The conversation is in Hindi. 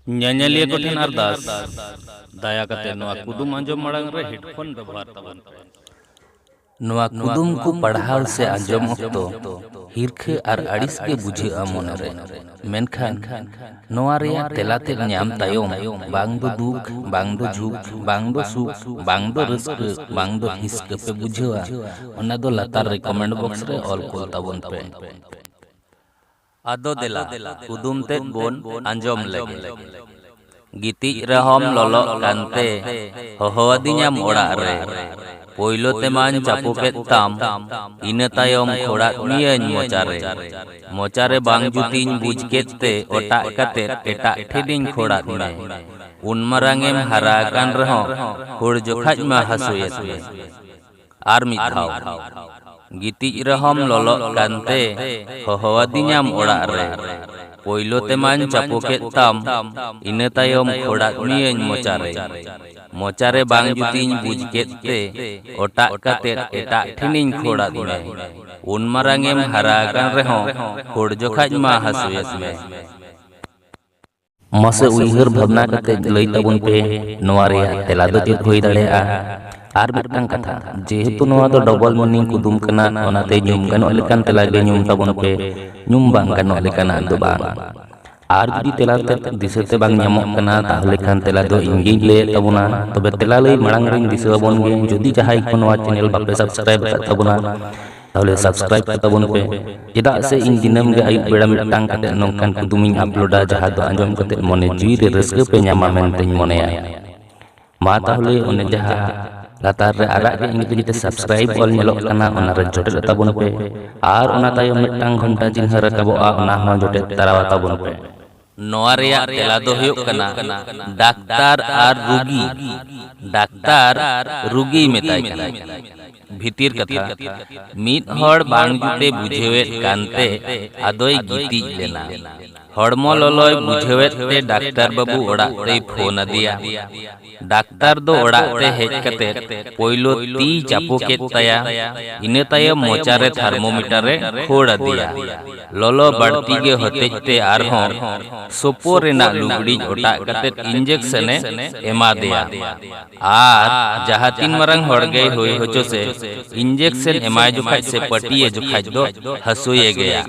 ᱧᱮᱧᱮᱞᱤᱭᱟᱹ ᱠᱚ ᱴᱷᱮᱱ ᱟᱨᱫᱟᱥ ᱫᱟᱭᱟ ᱠᱟᱛᱮ ᱱᱚᱣᱟ ᱠᱩᱫᱩᱢ ᱟᱸᱡᱚᱢ ᱢᱟᱲᱟᱝ ᱨᱮ ᱦᱮᱰᱯᱷᱳᱱ ᱵᱮᱵᱚᱦᱟᱨ ᱛᱟᱵᱚᱱ ᱯᱮ। नोवा कुदुम को पढ़ाव से आंजम अक्तो हिरखे और अड़िस के बुझेआ मोनरे मेनखान नोवा रेया तेलाते न्याम तायम बांग दो दुख बांग दो झुक बांग दो सुख बांग दो रस्क बांग दो हिस्क पे बुझेआ ओना दो लतार रे कमेंट बॉक्स रे ऑल कोल ताबोन पे आदो देला कुदुम ते बोन आंजम लगे गितिज रहम ललो कांते होहोवादिኛम ओड़ा रे पोयलो तेमांज chapo केत ताम इना तायम खोरात नियन मोचारे बांग जुतिñ बुझ केते ओटा कते एटा ठेदिñ खोरात में उन मरांगेम हरा कान रहो हुड़ जोखाज मा हसुयत में आर मिद धाव गितिज रहम ललो कांते होहोवादिኛम ओड़ा रे पोयलो तेमांज chapo केत ताम इना तायम खोरात नियन मोचारे बांग जुतिñ बुझ केते ओटा कते एटा ठेनिñ खोरात में उन मरांगेम हरा कान रहो हुड़ जोखाज मा हसुयत में मसे उइहर भावना कते लई ताबोन पे नोवा रेया तेला दो चेद होई दाड़ेआ आर मिदटांग कथा जेहेतु नोवा दो डबल मीनिंग कुदुम कना ओनाते ᱧᱩᱢ गानोग लेकान तेला गे ᱧᱩᱢ ताबोन पे ᱧᱩᱢ बांग गानोग लेकाना दो बांग आर जुदी तेला ते दिसते बांग ᱧᱟᱢᱚᱜ ᱠᱟᱱᱟ ताहले खान तेला दो इंगिज ले ताबोना तबे तेला लई मांग रिंग दिसवाबोन गे जुदी जाहाई को नोवा चैनल बापे सब्सक्राइब कर ताबोना ताहले सब्सक्राइब कर ताबोन पे चेदाग से इन दिनम गे आयुब बेड़ा मिदटांग कते नोंकान कुदुमिñ अपलोडा जहां दो आंजम कते मने जीवी रे रस्के पे ᱧᱟᱢᱟ मेनतेñ मनेया मा ताहले ओने जहां लातार रे आराग गे इंगिज जिते सब्सक्राइब ऑल ñeloग कना ओना रे जोटे ताबोन पे आर ओना तायम मिदटांग घंटा चिन्ह राकाबोआ ओना हो जोटे तारावा ताबोन पे नोवा रेया तेला दो हुयुग कना डाक्तार रुगी मेताय कना भितिर कथा मिद हड़ बांग जुते बुझेवेत कानते आदोय गितिज लेना हड़मो ललोय बुझेवेत ते डाक्तार बाबू ओड़ा ते फोन आदिया डाक्तार दो ओड़ा ते हेज कते पोयलो ती चापो केत ताया इने तायम मोचारे थर्मोमीटर रे खोड़ आदिया ललो बाड़ती गे होतेज ते आरहों सोपो रेना लुगड़ी ओटा कते इंजेक्शने एमा दिया आर जहां तीन मरंग हड़ गए होय होचो से इंजेक्शन एमाय जोखाज से पटिए जोखाज दो हसुये गया।